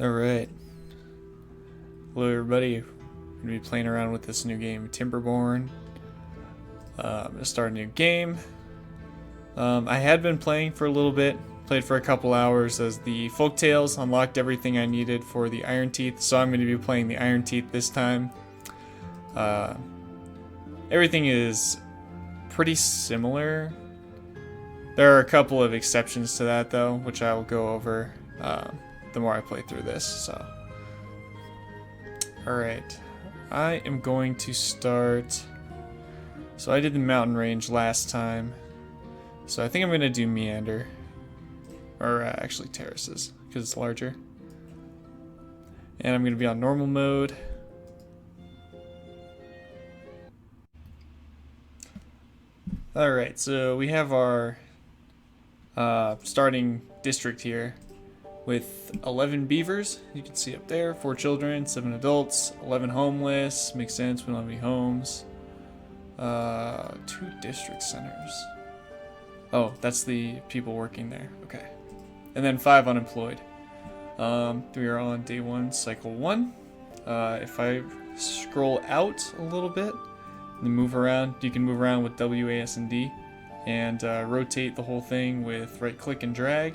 Alright, hello everybody. I'm going to be playing around with this new game, Timberborn. I'm going to start a new game. I had been playing for a little bit, played for a couple hours as the Folktales, unlocked everything I needed for the Iron Teeth, so I'm going to be playing the Iron Teeth this time. Everything is pretty similar. There are a couple of exceptions to that though, which I will go over the more I play through this. So, alright, I am going to start. So I did the mountain range last time, so I think I'm going to do meander, or actually terraces, because it's larger. And I'm going to be on normal mode. Alright, so we have our starting district here with 11 beavers. You can see up there, 4 children, 7 adults, 11 homeless. Makes sense, we don't have any homes. 2 district centers. Oh, that's the people working there. Okay. And then 5 unemployed. We are on day 1, cycle 1. If I scroll out a little bit and move around, you can move around with W, A, S, and D, and rotate the whole thing with right click and drag.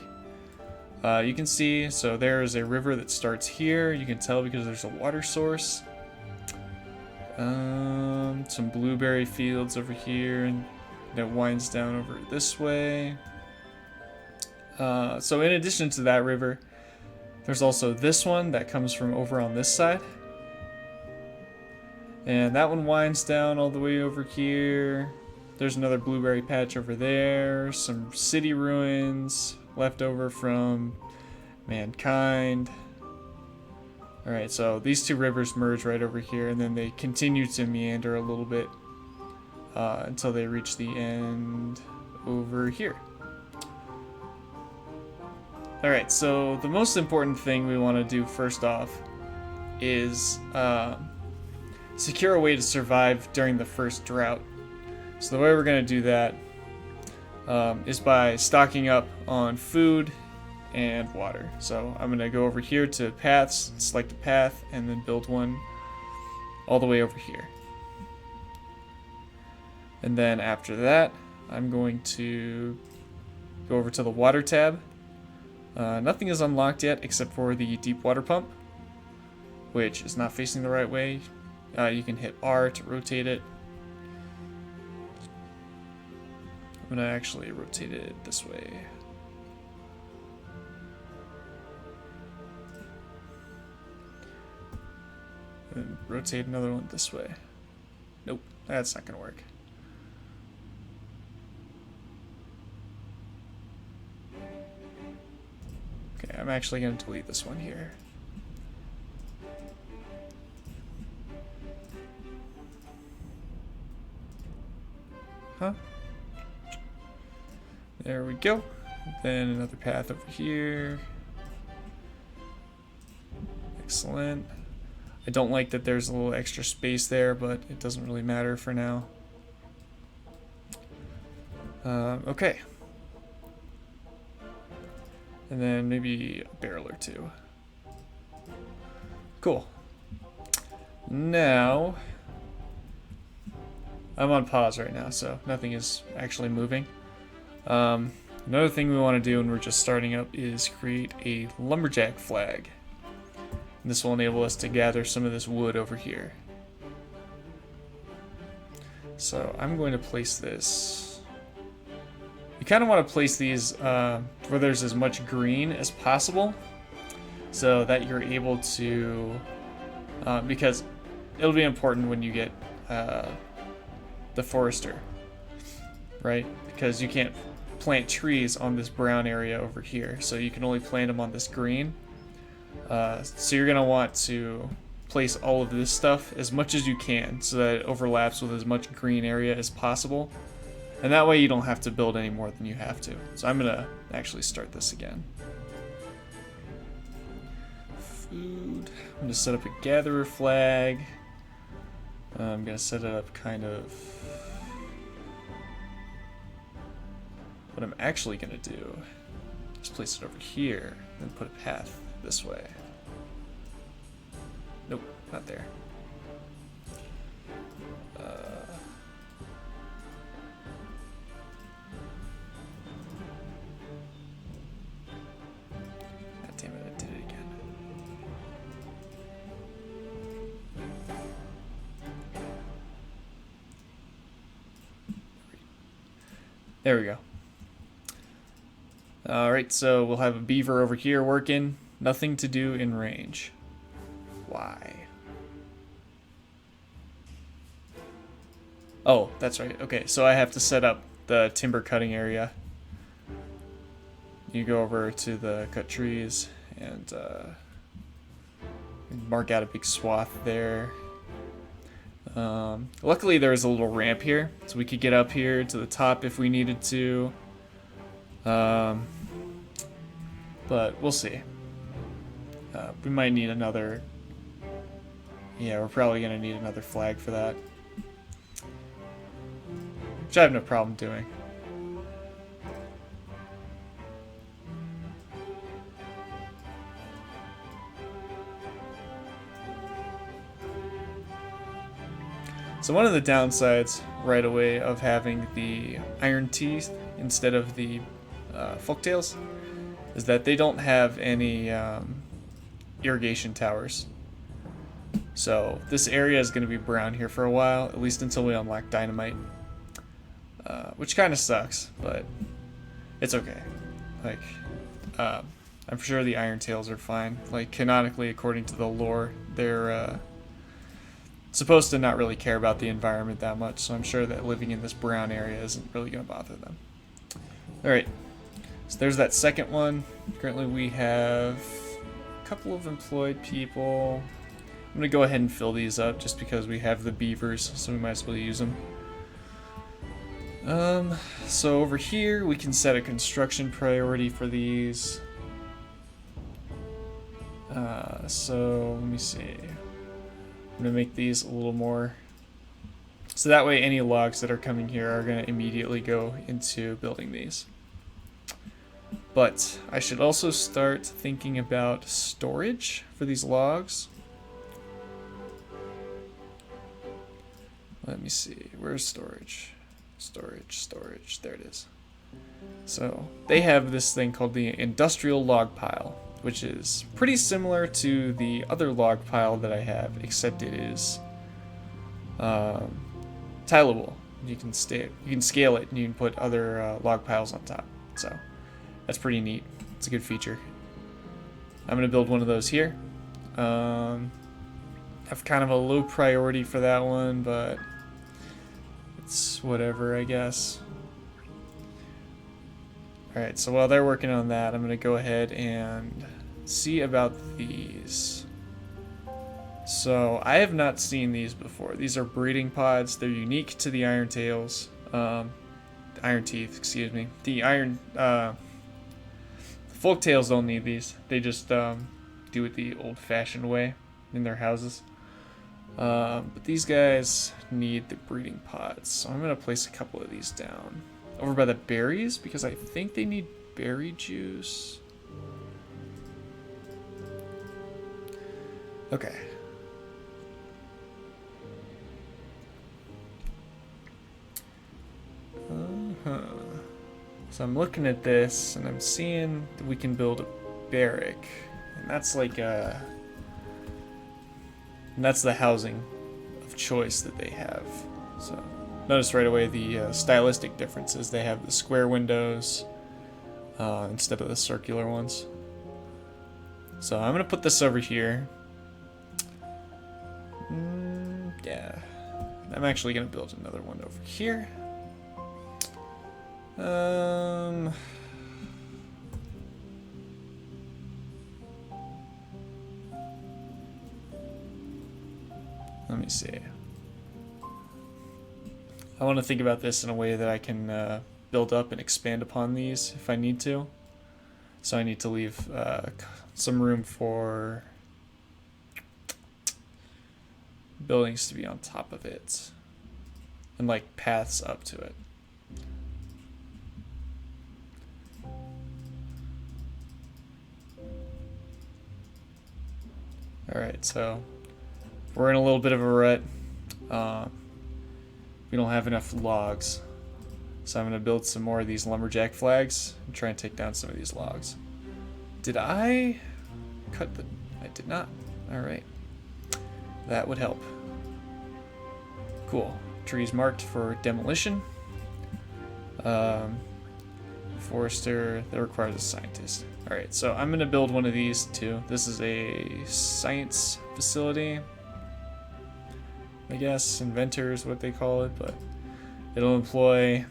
You can see, so there's a river that starts here. You can tell because there's a water source. Some blueberry fields over here, and that winds down over this way. So in addition to that river, there's also this one that comes from over on this side. And that one winds down all the way over here. There's another blueberry patch over there. Some city ruins left over from mankind. Alright, so these 2 rivers merge right over here, and then they continue to meander a little bit until they reach the end over here. Alright, so the most important thing we want to do first off is secure a way to survive during the first drought. So the way we're going to do that is by stocking up on food and water. So I'm going to go over here to paths, select a path, and then build one all the way over here. And then after that, I'm going to go over to the water tab. Nothing is unlocked yet except for the deep water pump, which is not facing the right way. You can hit R to rotate it. I'm going to actually rotate it this way. And rotate another one this way. Nope, that's not going to work. Okay, I'm actually going to delete this one here. Huh? There we go. Then another path over here. Excellent. I don't like that there's a little extra space there, but it doesn't really matter for now. Okay. And then maybe a barrel or 2. Cool. Now, I'm on pause right now, so nothing is actually moving. Another thing we want to do when we're just starting up is create a lumberjack flag. And this will enable us to gather some of this wood over here. So I'm going to place this. You kind of want to place these where there's as much green as possible, so that you're able to, because it'll be important when you get the forester, right? Because you can't plant trees on this brown area over here, so you can only plant them on this green. So you're gonna want to place all of this stuff as much as you can so that it overlaps with as much green area as possible, and that way you don't have to build any more than you have to. So I'm gonna actually start this again. Food. I'm gonna set up a gatherer flag. I'm gonna set it up kind of. What I'm actually gonna do is place it over here and put a path this way. Nope, not there. God damn it, I did it again. There we go. Alright, so we'll have a beaver over here working. Nothing to do in range. Why? Oh, that's right. Okay, so I have to set up the timber cutting area. You go over to the cut trees and mark out a big swath there. Luckily there was a little ramp here, so we could get up here to the top if we needed to. But we'll see. We might need another... Yeah, we're probably going to need another flag for that. Which I have no problem doing. So one of the downsides right away of having the iron teeth instead of the folktails is that they don't have any irrigation towers. So this area is going to be brown here for a while, at least until we unlock dynamite. Which kind of sucks, but it's okay. Like, I'm sure the iron tails are fine. Like, canonically, according to the lore, they're supposed to not really care about the environment that much, so I'm sure that living in this brown area isn't really going to bother them. Alright, so there's that second one. Currently we have a couple of employed people. I'm going to go ahead and fill these up just because we have the beavers, so we might as well use them. So over here we can set a construction priority for these. So let me see. I'm going to make these a little more, so that way any logs that are coming here are going to immediately go into building these. But I should also start thinking about storage for these logs. Let me see, where's storage? Storage, there it is. So they have this thing called the industrial log pile, which is pretty similar to the other log pile that I have, except it is tileable. You can scale it, and you can put other log piles on top. So that's pretty neat. It's a good feature. I'm gonna build one of those here. Have kind of a low priority for that one, but it's whatever, I guess. Alright, so while they're working on that, I'm going to go ahead and see about these. So, I have not seen these before. These are breeding pods. They're unique to the iron tails. Iron teeth, excuse me. The iron... folk tails don't need these. They just do it the old-fashioned way in their houses. But these guys need the breeding pods. So I'm going to place a couple of these down. Over by the berries, because I think they need berry juice. Okay. So I'm looking at this, and I'm seeing that we can build a barrack. And that's like a... And that's the housing of choice that they have. So notice right away the stylistic differences. They have the square windows instead of the circular ones. So I'm going to put this over here. Yeah. I'm actually going to build another one over here. Let me see. I want to think about this in a way that I can build up and expand upon these if I need to. So I need to leave some room for buildings to be on top of it. And like paths up to it. Alright, so we're in a little bit of a rut. We don't have enough logs. So I'm going to build some more of these lumberjack flags and try and take down some of these logs. Did I cut the... I did not. Alright. That would help. Cool. Trees marked for demolition. Forester, that requires a scientist. Alright, so I'm going to build one of these too. This is a science facility. I guess inventor is what they call it, but it'll employ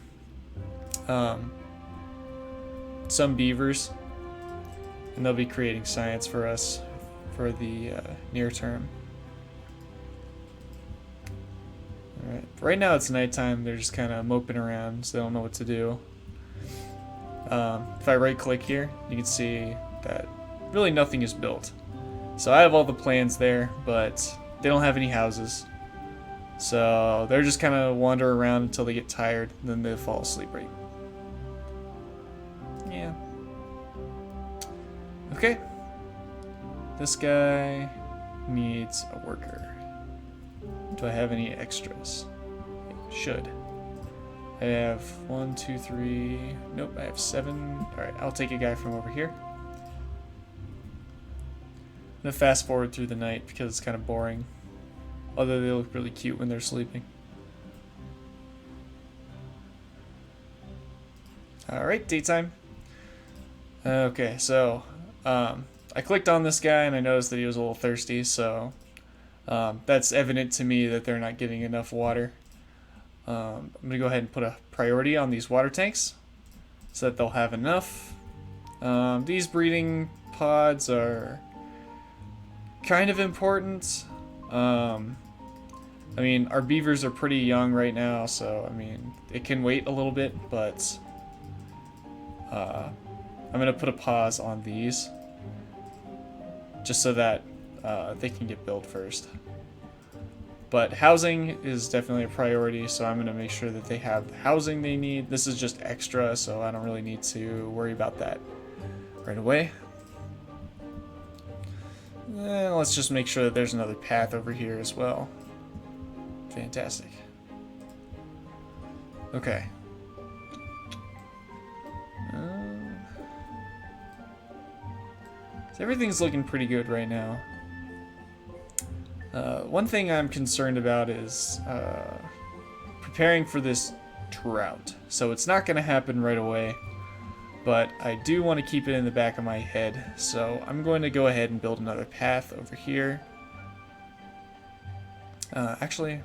some beavers, and they'll be creating science for us for the near term. Alright, right now it's nighttime. They're just kind of moping around, so they don't know what to do. If I right click here, you can see that really nothing is built. So I have all the plans there, but they don't have any houses. So they're just kind of wander around until they get tired, and then they fall asleep, right? Yeah. Okay. This guy needs a worker. Do I have any extras? Should. I have 1, 2, 3. Nope, I have 7. Alright, I'll take a guy from over here. I'm gonna fast forward through the night because it's kind of boring. Although they look really cute when they're sleeping. Alright, daytime. Okay, so I clicked on this guy and I noticed that he was a little thirsty, so that's evident to me that they're not getting enough water. I'm going to go ahead and put a priority on these water tanks so that they'll have enough. These breeding pods are kind of important. I mean, our beavers are pretty young right now, so I mean, it can wait a little bit, but I'm going to put a pause on these just so that they can get built first. But housing is definitely a priority, so I'm going to make sure that they have the housing they need. This is just extra, so I don't really need to worry about that right away. And let's just make sure that there's another path over here as well. Fantastic. Okay. So everything's looking pretty good right now. One thing I'm concerned about is preparing for this drought. So it's not going to happen right away, but I do want to keep it in the back of my head. So I'm going to go ahead and build another path over here. Actually,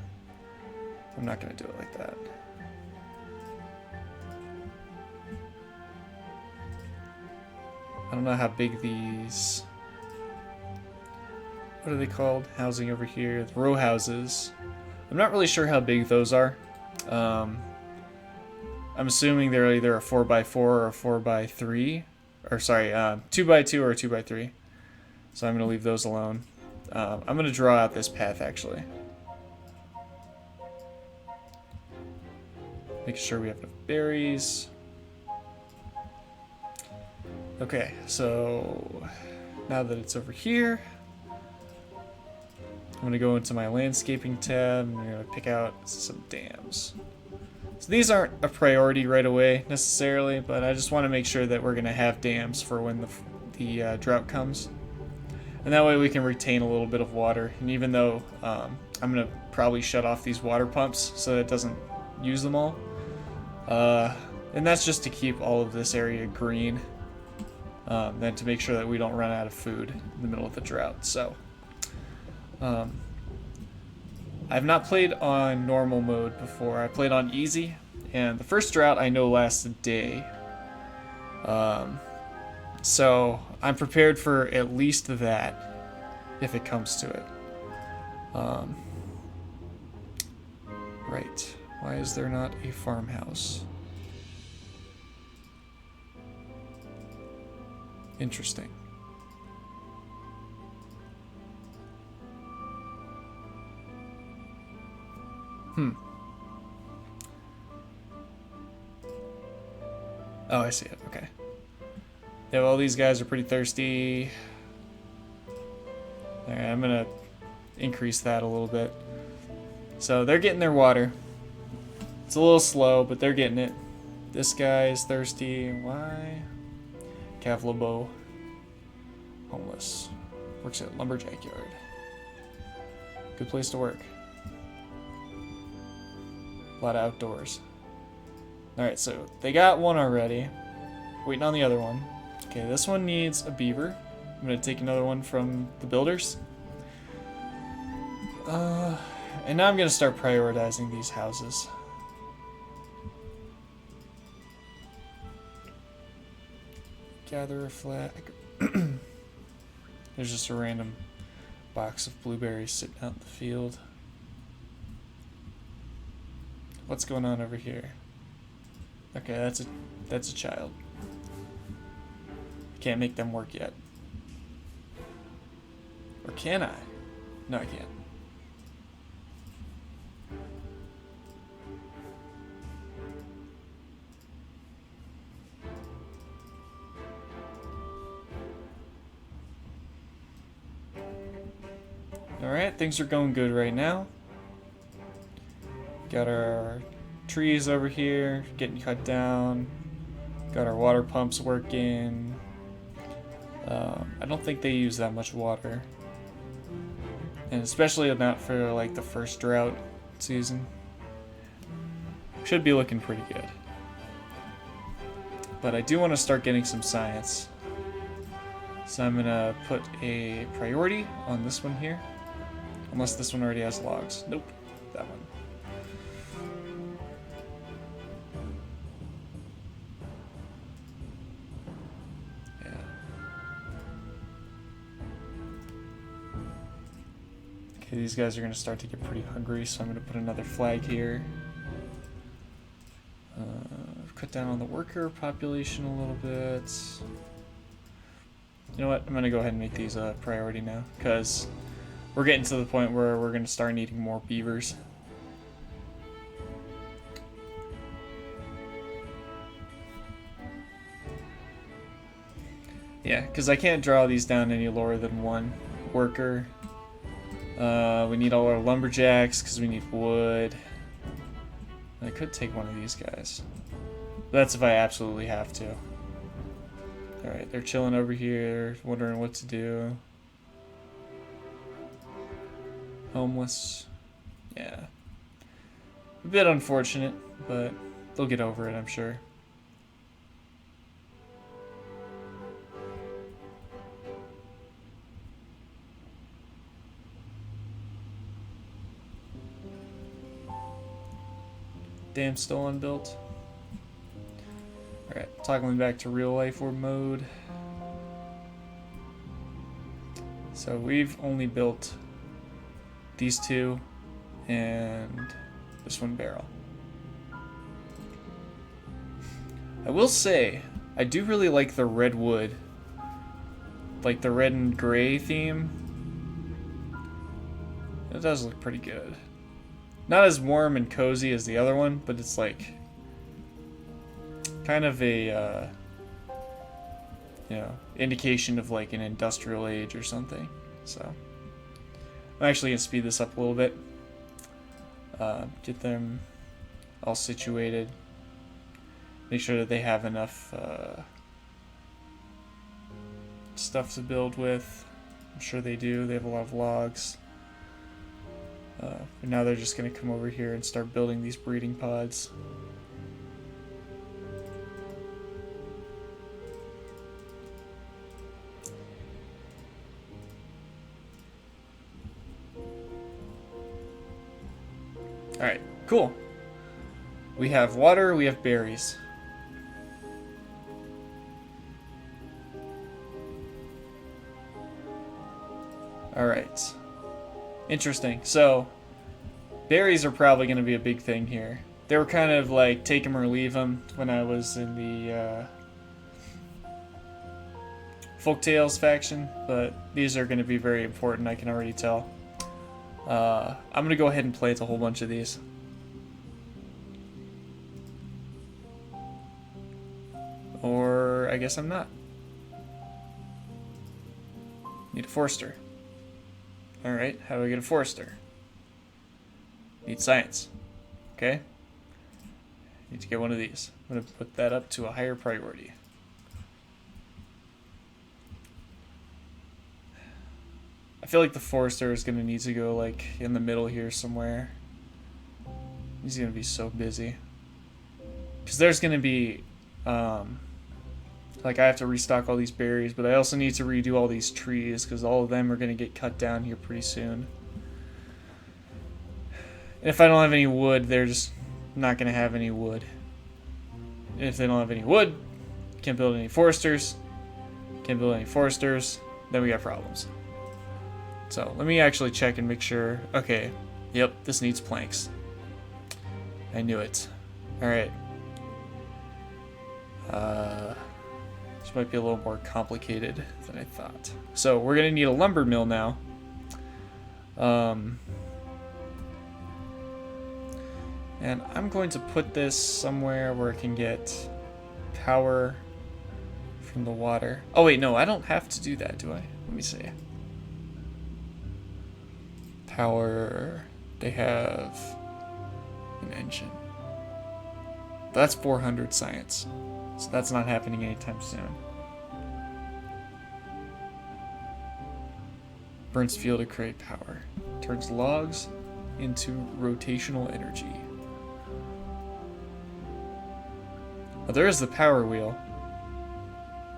I'm not going to do it like that. I don't know how big these... What are they called? Housing over here. The row houses. I'm not really sure how big those are. I'm assuming they're either a 4x4 or a 4x3. Or sorry, 2x2 or a 2x3. So I'm going to leave those alone. I'm going to draw out this path actually. Making sure we have enough berries. Okay, so now that it's over here, I'm going to go into my landscaping tab and I'm going to pick out some dams. So these aren't a priority right away necessarily, but I just want to make sure that we're going to have dams for when the drought comes. And that way we can retain a little bit of water. And even though I'm going to probably shut off these water pumps so that it doesn't use them all. And that's just to keep all of this area green. Then to make sure that we don't run out of food in the middle of the drought. So I've not played on normal mode before. I played on easy, and the first drought I know lasts a day. So I'm prepared for at least that, if it comes to it. Right. Why is there not a farmhouse? Interesting. Oh, I see it. Okay. Yeah, well, these guys are pretty thirsty. Alright, I'm gonna increase that a little bit. So they're getting their water. It's a little slow, but they're getting it. This guy is thirsty. Why? Cavlobo. Homeless. Works at lumberjack yard. Good place to work. A lot of outdoors. Alright, so they got one already. Waiting on the other one. Okay, this one needs a beaver. I'm gonna take another one from the builders. And now I'm gonna start prioritizing these houses. Gather a flag. There's just a random box of blueberries sitting out in the field. What's going on over here? Okay, that's a child. Can't make them work yet. Or can I? No, I can't. Alright, things are going good right now. Got our trees over here getting cut down. Got our water pumps working. I don't think they use that much water. And especially not for like the first drought season. Should be looking pretty good. But I do want to start getting some science. So I'm gonna put a priority on this one here. Unless this one already has logs. Nope, that one. Yeah. Okay, these guys are gonna start to get pretty hungry, so I'm gonna put another flag here. Cut down on the worker population a little bit. You know what? I'm gonna go ahead and make these a priority now, because we're getting to the point where we're gonna start needing more beavers. Yeah, because I can't draw these down any lower than one worker. We need all our lumberjacks because we need wood. I could take one of these guys. But that's if I absolutely have to. Alright, they're chilling over here, wondering what to do. Homeless. Yeah. A bit unfortunate, but they'll get over it, I'm sure. Dam still unbuilt. Alright, toggling back to real life or mode. So we've only built these two and this one barrel. I will say, I do really like the red wood. Like the red and gray theme. It does look pretty good. Not as warm and cozy as the other one, but it's like kind of a you know, indication of like an industrial age or something. So I'm actually gonna speed this up a little bit. Get them all situated. Make sure that they have enough stuff to build with. I'm sure they do. They have a lot of logs. And now they're just going to come over here and start building these breeding pods. Alright, cool. We have water, we have berries. Alright. Interesting. So, berries are probably going to be a big thing here. They were kind of like take them or leave them when I was in the Folktales faction, but these are going to be very important, I can already tell. I'm going to go ahead and plant a whole bunch of these. Or I guess I'm not. Need a forester. Alright, how do I get a forester? Need science. Okay. Need to get one of these. I'm going to put that up to a higher priority. I feel like the forester is going to need to go like in the middle here somewhere. He's going to be so busy. Because there's going to be, like I have to restock all these berries, but I also need to redo all these trees because all of them are going to get cut down here pretty soon. And if I don't have any wood, they're just not going to have any wood. And if they don't have any wood, can't build any foresters. Can't build any foresters. Then we got problems. So let me actually check and make sure. Okay. Yep, this needs planks. I knew it. Alright. This might be a little more complicated than I thought. So we're going to need a lumber mill now. And I'm going to put this somewhere where it can get power from the water. Oh wait, no, I don't have to do that, do I? Let me see. Power, they have an engine. That's 400 science. So that's not happening anytime soon. Burns fuel to create power. Turns logs into rotational energy. Oh, there is the power wheel.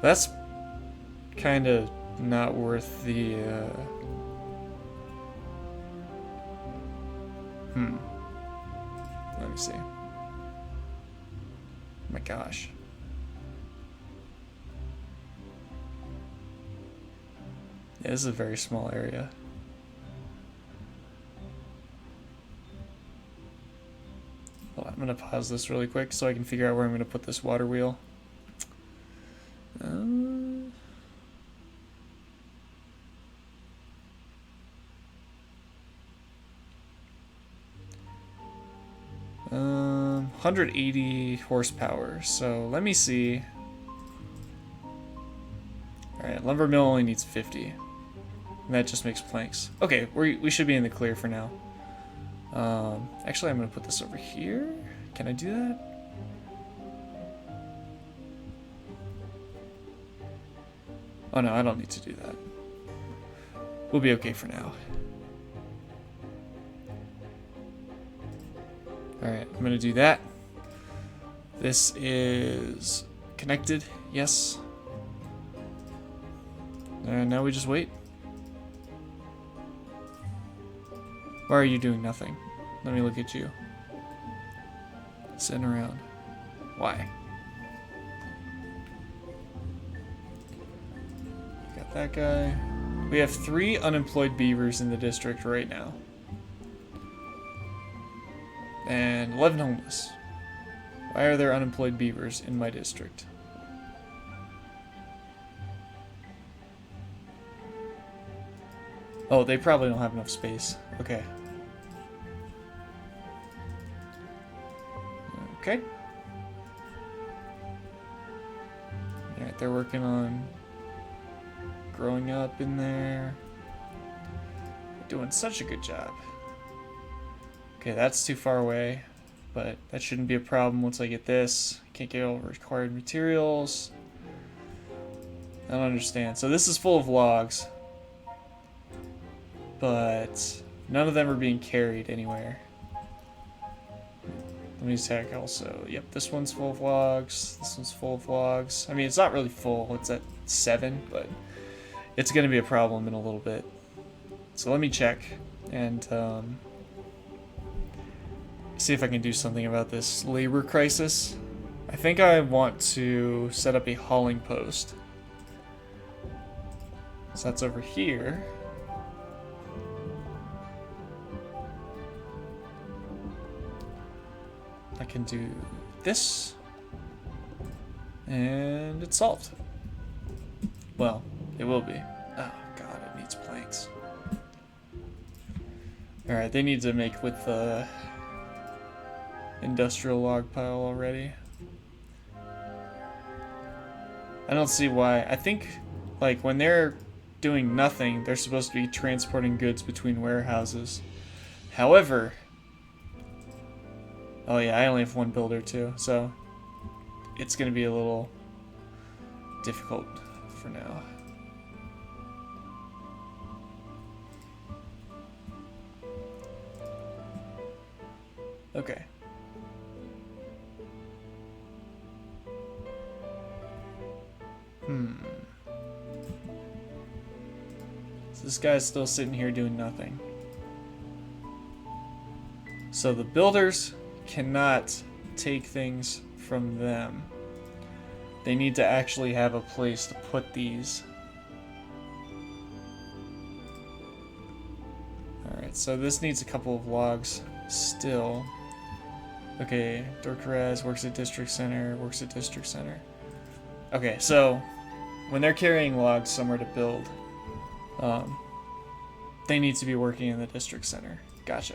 That's kind of not worth the... Let me see. Oh my gosh. Yeah, this is a very small area. Well, I'm gonna pause this really quick so I can figure out where I'm gonna put this water wheel. 180 horsepower. So let me see. Alright, lumber mill only needs 50. And that just makes planks. Okay, we should be in the clear for now. Actually, I'm going to put this over here. Can I do that? Oh no, I don't need to do that. We'll be okay for now. Alright, I'm going to do that. This is connected. Yes. And now we just wait. Why are you doing nothing? Let me look at you. Sitting around. Why? Got that guy. We have 3 unemployed beavers in the district right now. And 11 homeless. Why are there unemployed beavers in my district? Oh, they probably don't have enough space. Okay. Okay. Alright, they're working on growing up in there. Doing such a good job. Okay, that's too far away, but that shouldn't be a problem once I get this. Can't get all required materials. I don't understand. So this is full of logs, but none of them are being carried anywhere. Let me check also. Yep, this one's full of logs. This one's full of logs. I mean, it's not really full. It's at 7, but it's going to be a problem in a little bit. So let me check and see if I can do something about this labor crisis. I think I want to set up a hauling post. So that's over here. I can do this. And it's solved. Well, it will be. Oh god, it needs planks. Alright, they need to make with the industrial log pile already. I don't see why. I think, like, when they're doing nothing. They're supposed to be transporting goods between warehouses. However, oh yeah, I only have one builder too, so it's going to be a little difficult for now. Okay. So this guy's still sitting here doing nothing. So the builders cannot take things from them. They need to actually have a place to put these. Alright, so this needs a couple of logs still. Okay, Dorcaraz works at District Center, works at District Center. Okay, so when they're carrying logs somewhere to build, they need to be working in the District Center. Gotcha.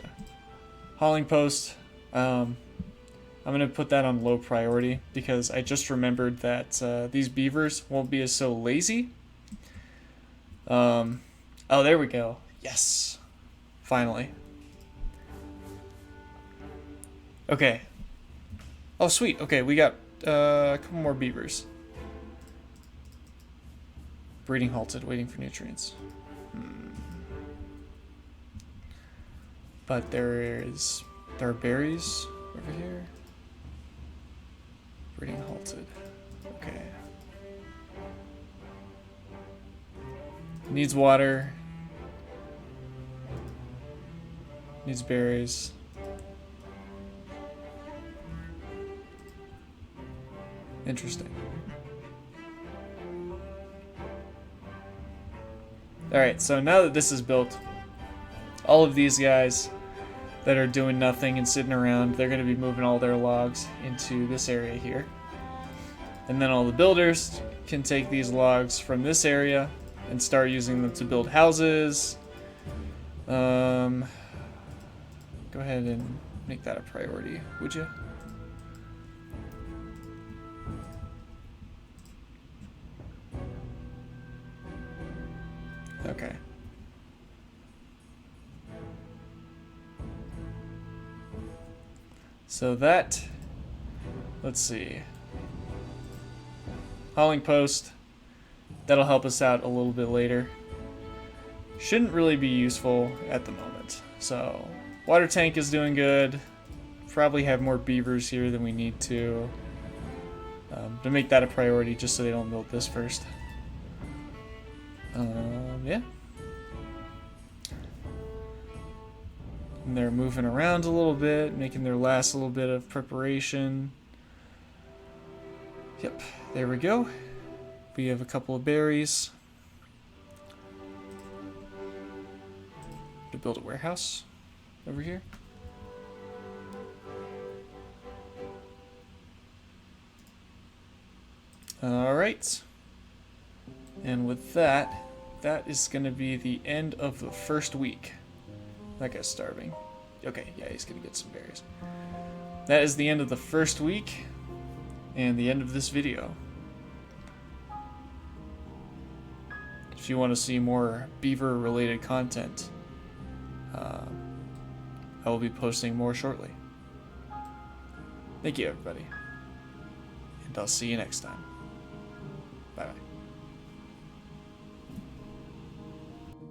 Hauling post, I'm going to put that on low priority because I just remembered that these beavers won't be as so lazy. Oh, there we go. Yes. Finally. Okay. Oh, sweet. Okay, we got a couple more beavers. Breeding halted, waiting for nutrients. But there are berries over here. Breeding halted. Okay. Needs water. Needs berries. Interesting. Alright, so now that this is built, all of these guys that are doing nothing and sitting around, they're going to be moving all their logs into this area here. And then all the builders can take these logs from this area and start using them to build houses. Go ahead and make that a priority, would you? Okay. So that, let's see. Hauling post, that'll help us out a little bit later. Shouldn't really be useful at the moment. So, water tank is doing good. Probably have more beavers here than we need to make that a priority just so they don't build this first. Yeah. And they're moving around a little bit, making their last little bit of preparation. Yep, there we go. We have a couple of berries to build a warehouse over here. Alright. And with that, that is going to be the end of the first week. That guy's starving. Okay, yeah, he's going to get some berries. That is the end of the first week and the end of this video. If you want to see more beaver-related content, I will be posting more shortly. Thank you, everybody. And I'll see you next time.